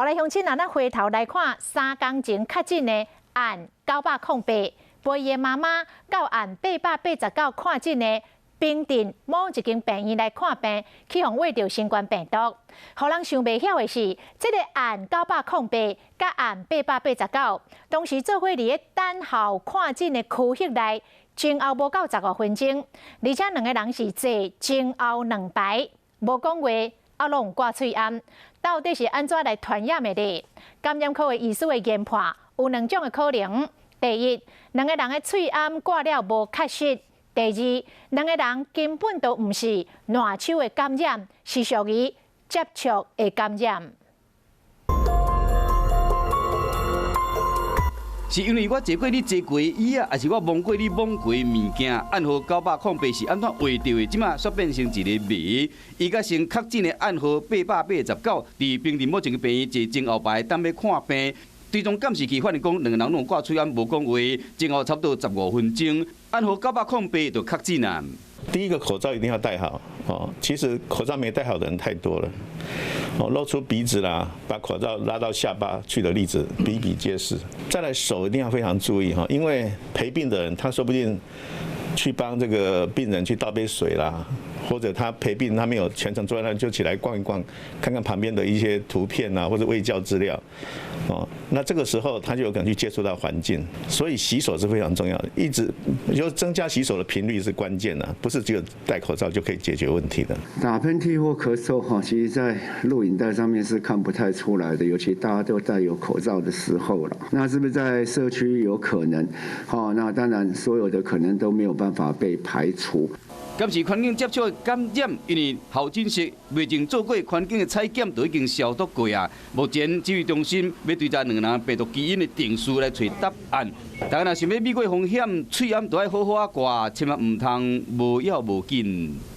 后来乡亲咱回头来看3天前确诊的案908，陪伊的妈妈到案889看诊的平镇某一间病院来看病，去互喂着新冠病毒。互人想袂晓的是，这个案908甲案889，当时做伙伫咧等候看诊的区域内，前后无到15分钟，而且2个人是坐前后2排，无讲话，啊拢挂喙罨，到底是安怎来传染的呢？感染科的医师的研判有2种的可能：第一，2个人的喙罨挂了无确实；第二，2个人根本都毋是烂手的感染，是属于接触的感染。是因为我坐过你坐过椅啊，还是我摸过你摸过物件？暗号908是安怎画到的？即马煞变成一个谜。伊甲先确诊的暗号889，伫平镇某一个病院坐前后排等要看病。追踪监视器发现讲，2个人拢挂喙罨无讲话，前后差不多15分钟，暗号908就确诊啊。第一个口罩一定要戴好哦，其实口罩没戴好的人太多了，哦，露出鼻子啦，把口罩拉到下巴去的例子比比皆是。再来手一定要非常注意哈，因为陪病的人他说不定去帮这个病人去倒杯水啦，或者他陪病他没有全程坐在那就起来逛一逛，看看旁边的一些图片啊或者卫教资料，哦，那这个时候他就有可能去接触到环境，所以洗手是非常重要的，一直就增加洗手的频率是关键的，不是只有戴口罩就可以解决问题的。打喷嚏或咳嗽哈，其实在录影带上面是看不太出来的，尤其大家都戴有口罩的时候了。那是不是在社区有可能？好，那当然所有的可能都没有办法被排除。监视环境接触的感染，因为候诊室未曾做过环境的采检，都已经消毒过啊。目前指挥中心要对这2个人病毒基因的定数来找答案。大家若想要避过风险，喙罨都要好好啊挂，千万唔通无要无紧。